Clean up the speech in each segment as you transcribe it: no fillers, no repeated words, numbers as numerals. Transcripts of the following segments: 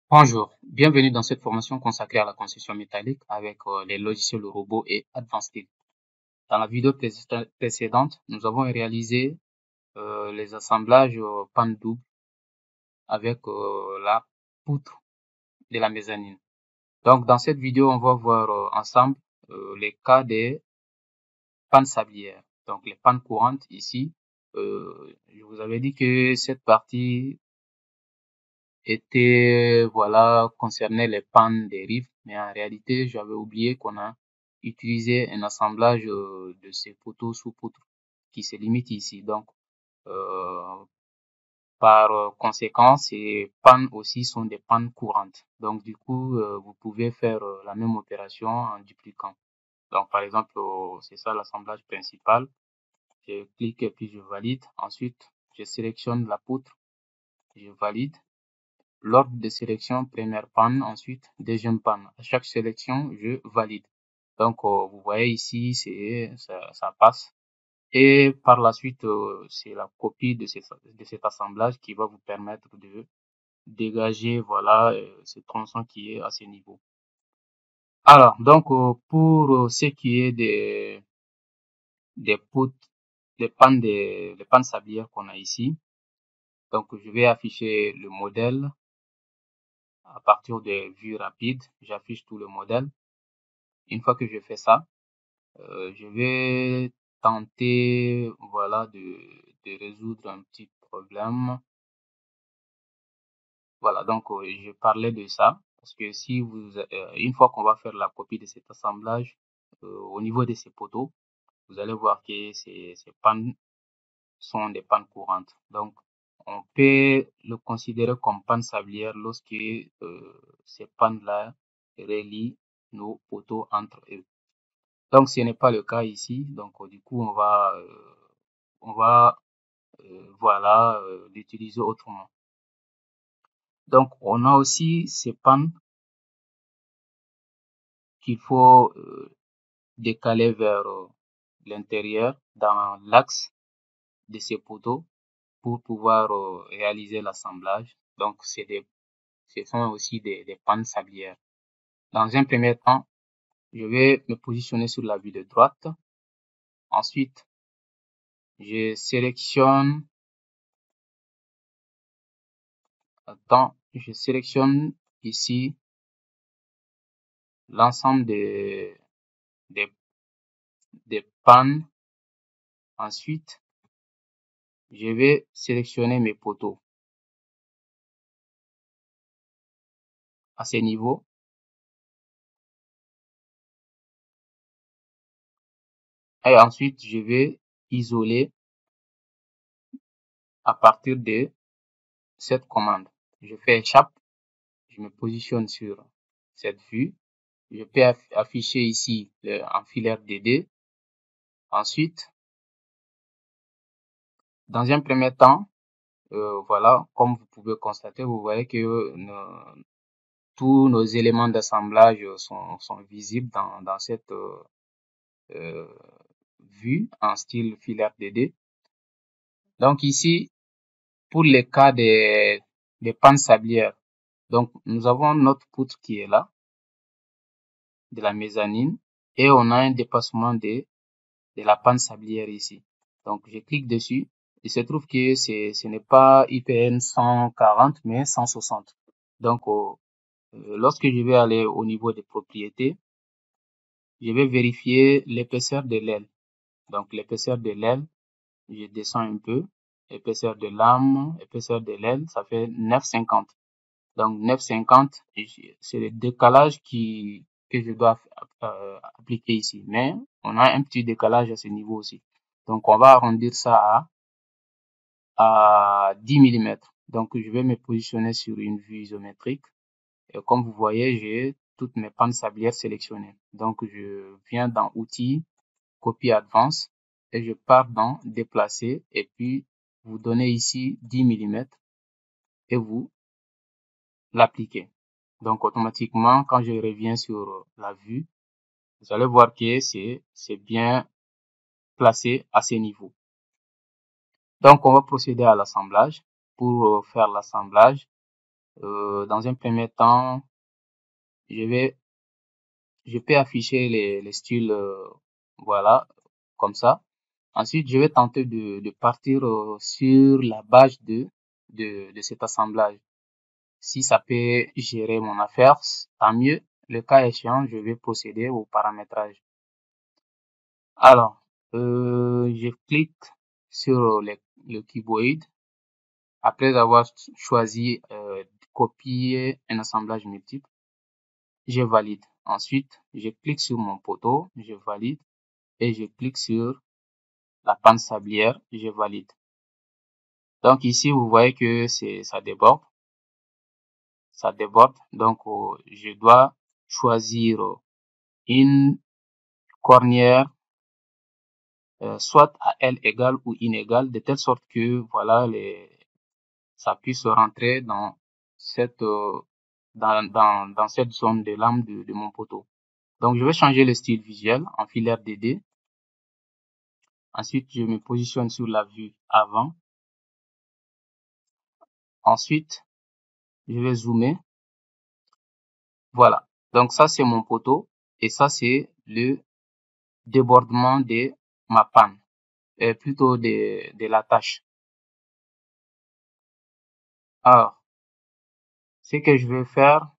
Bonjour, bienvenue dans cette formation consacrée à la construction métallique avec les logiciels robots et Advanced Steel. Dans la vidéo précédente, nous avons réalisé les assemblages pan double avec la poutre de la mezzanine. Donc dans cette vidéo, on va voir ensemble les cas des pannes sablières. Donc les pannes courantes ici, je vous avais dit que cette partie concernait les pannes des rives, mais en réalité, j'avais oublié qu'on a utilisé un assemblage de ces poteaux sous poutre qui se limite ici. Donc, euh, par conséquent, ces pannes aussi sont des pannes courantes. Donc, du coup, vous pouvez faire la même opération en dupliquant. Donc, par exemple, c'est ça l'assemblage principal. Je clique et puis je valide. Ensuite, je sélectionne la poutre, je valide. L'ordre de sélection, première panne, ensuite deuxième panne. À chaque sélection, je valide. Donc, vous voyez ici, ça passe. Et par la suite, c'est la copie de cet assemblage qui va vous permettre de dégager, voilà, ce tronçon qui est à ce niveau. Alors, donc, pour ce qui est des poutres, les pannes sablières qu'on a ici, donc je vais afficher le modèle. À partir des vues rapides, j'affiche tout le modèle. Une fois que je fais ça, je vais tenter, voilà, de résoudre un petit problème. Voilà, donc je parlais de ça parce que si une fois qu'on va faire la copie de cet assemblage au niveau de ces poteaux, vous allez voir que ces pannes sont des pannes courantes. Donc, on peut le considérer comme panne sablière lorsque ces pannes-là relient nos poteaux entre eux. Donc, ce n'est pas le cas ici. Donc, du coup, on va l'utiliser autrement. Donc, on a aussi ces pannes qu'il faut décaler vers l'intérieur dans l'axe de ces poteaux pour pouvoir réaliser l'assemblage. Donc, ce sont aussi des pannes sablières. Dans un premier temps, je vais me positionner sur la vue de droite. Ensuite, je sélectionne, je sélectionne ici l'ensemble des, des pannes. Ensuite, je vais sélectionner mes poteaux à ce niveau. Et ensuite, je vais isoler à partir de cette commande. Je fais échappe, je me positionne sur cette vue. Je peux afficher ici en filaire DD. Ensuite, dans un premier temps, voilà, comme vous pouvez constater, vous voyez que tous nos éléments d'assemblage sont visibles dans cette euh, vue en style filaire DD. Donc ici, pour les cas des pannes sablières, donc nous avons notre poutre qui est là, de la mezzanine, et on a un dépassement de la panne sablière ici. Donc je clique dessus. Il se trouve que ce n'est pas IPN 140 mais 160. Donc lorsque je vais aller au niveau des propriétés, je vais vérifier l'épaisseur de l'aile. Donc l'épaisseur de l'aile, je descends un peu. Épaisseur de l'âme, épaisseur de l'aile, ça fait 9,50. Donc 9,50, c'est le décalage que je dois appliquer ici. Mais on a un petit décalage à ce niveau aussi. Donc on va arrondir ça à 10 mm. Donc je vais me positionner sur une vue isométrique. Et comme vous voyez, j'ai toutes mes pannes sablières sélectionnées. Donc je viens dans Outils, Copie Advance et je pars dans Déplacer et puis vous donnez ici 10 mm et vous l'appliquez. Donc automatiquement, quand je reviens sur la vue, vous allez voir que c'est bien placé à ce niveau. Donc on va procéder à l'assemblage. Pour faire l'assemblage, Dans un premier temps, je peux afficher les styles, voilà, comme ça. Ensuite, je vais tenter de partir sur la base de cet assemblage. Si ça peut gérer mon affaire, tant mieux. Le cas échéant, je vais procéder au paramétrage. Alors, je clique sur le cuboïde. Après avoir choisi copier un assemblage multiple, je valide. Ensuite, je clique sur mon poteau, je valide et je clique sur la panne sablière, je valide. Donc ici, vous voyez que ça déborde. Ça déborde. Donc, je dois choisir une cornière soit à L égale ou inégale, de telle sorte que voilà ça puisse rentrer dans cette dans cette zone de lame de mon poteau. Donc je vais changer le style visuel en filaire DD. Ensuite, je me positionne sur la vue avant. Ensuite, je vais zoomer. Voilà. Donc ça c'est mon poteau et ça c'est le débordement de ma panne, plutôt de la tâche. Alors, ce que je vais faire,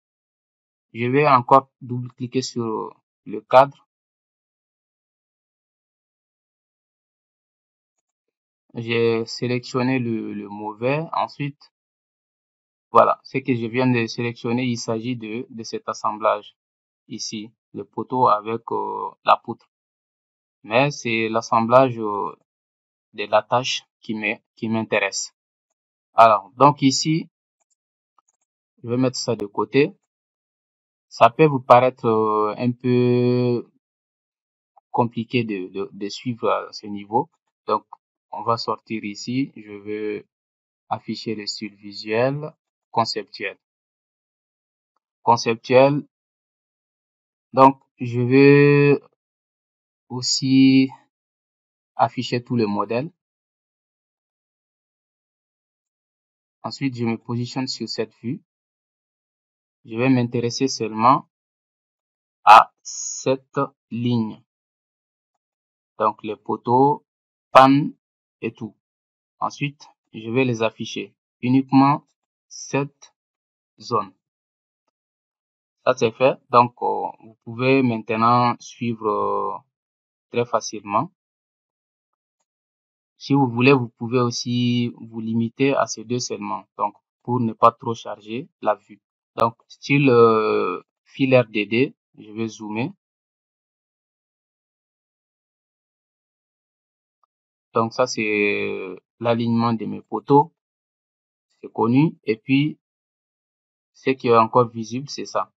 je vais encore double-cliquer sur le cadre. J'ai sélectionné le mauvais. Ensuite, voilà, ce que je viens de sélectionner, il s'agit de cet assemblage ici, le poteau avec la poutre. Mais c'est l'assemblage de l'attache qui m'intéresse. Alors, donc ici, je vais mettre ça de côté. Ça peut vous paraître un peu compliqué de suivre à ce niveau. Donc, on va sortir ici. Je vais afficher le style visuel conceptuel. Conceptuel. Donc, je vais aussi afficher tous les modèles. Ensuite, je me positionne sur cette vue. Je vais m'intéresser seulement à cette ligne. Donc, les poteaux, pannes et tout. Ensuite, je vais les afficher. Uniquement cette zone. Ça, c'est fait. Donc, vous pouvez maintenant suivre très facilement. Si vous voulez, vous pouvez aussi vous limiter à ces deux seulement. Donc, pour ne pas trop charger la vue. Donc, style filaire DD, je vais zoomer. Donc, ça, c'est l'alignement de mes poteaux. C'est connu. Et puis, ce qui est encore visible, c'est ça.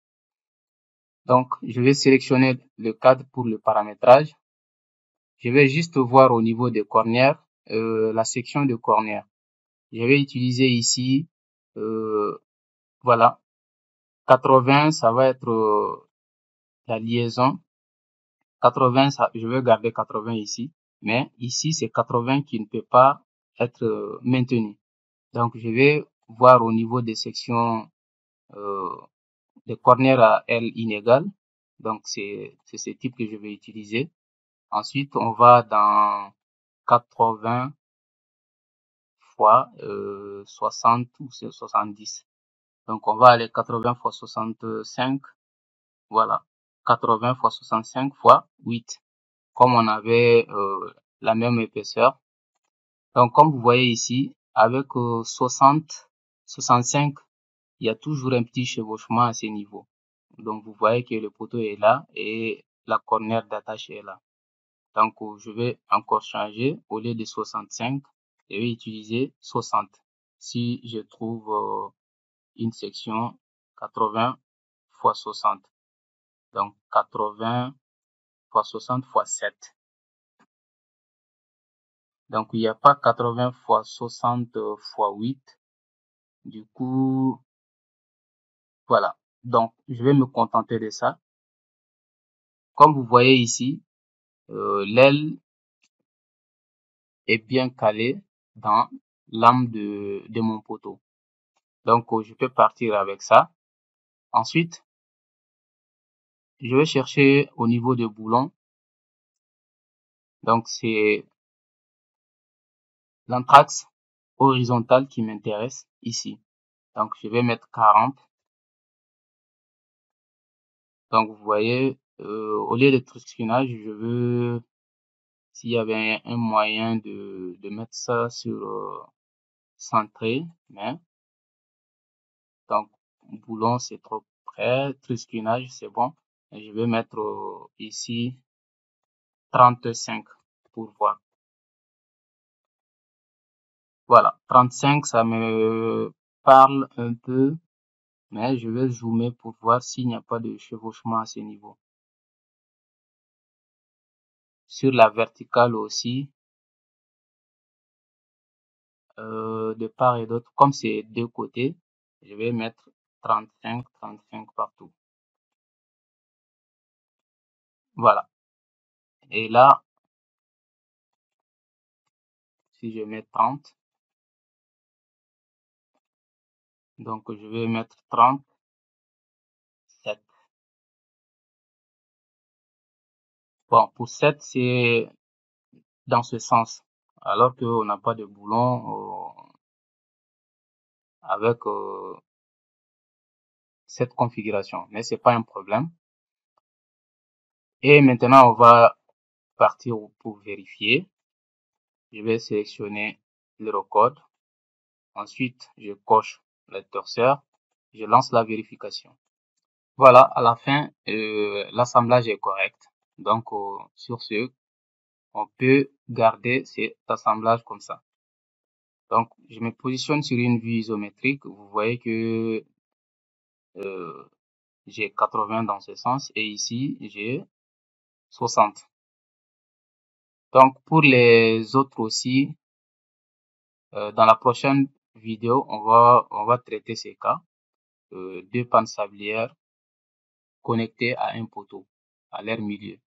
Donc, je vais sélectionner le cadre pour le paramétrage. Je vais juste voir au niveau des cornières, la section de cornières. Je vais utiliser ici, voilà, 80, ça va être la liaison. 80, ça, je vais garder 80 ici, mais ici c'est 80 qui ne peut pas être maintenu. Donc je vais voir au niveau des sections des cornières à L inégales. Donc c'est ce type que je vais utiliser. Ensuite on va dans 80 fois 60 ou 70. Donc on va aller 80 fois 65. Voilà. 80 fois 65 fois 8. Comme on avait la même épaisseur. Donc comme vous voyez ici, avec 60, 65, il y a toujours un petit chevauchement à ce niveau. Donc vous voyez que le poteau est là et la cornière d'attache est là. Donc je vais encore changer. Au lieu de 65, je vais utiliser 60. Si je trouve une section 80 fois 60. Donc 80 fois 60 fois 7. Donc il n'y a pas 80 fois 60 fois 8. Du coup, voilà. Donc je vais me contenter de ça. Comme vous voyez ici, l'aile est bien calée dans l'âme de mon poteau. Donc, je peux partir avec ça. Ensuite, je vais chercher au niveau de boulon. Donc, c'est l'anthrax horizontal qui m'intéresse ici. Donc, je vais mettre 40. Donc, vous voyez, au lieu de tractionnage, je veux, s'il y avait un moyen de mettre ça sur centré, mais donc boulon c'est trop près, tractionnage c'est bon. Et je vais mettre ici 35 pour voir. Voilà, 35 ça me parle un peu, mais je vais zoomer pour voir s'il n'y a pas de chevauchement à ce niveau. Sur la verticale aussi, de part et d'autre, comme c'est deux côtés, je vais mettre 35 partout. Voilà. Et là, si je mets 30, donc je vais mettre 37. Bon, pour 7, c'est dans ce sens. Alors qu'on n'a pas de boulon avec cette configuration. Mais c'est pas un problème. Et maintenant, on va partir pour vérifier. Je vais sélectionner l'Eurocode. Ensuite, je coche le torseur. Je lance la vérification. Voilà, à la fin, l'assemblage est correct. Donc, sur ce, on peut garder cet assemblage comme ça. Donc, je me positionne sur une vue isométrique. Vous voyez que j'ai 80 dans ce sens et ici, j'ai 60. Donc, pour les autres aussi, dans la prochaine vidéo, on va traiter ces cas. Deux pannes sablières connectées à un poteau, à leur milieu.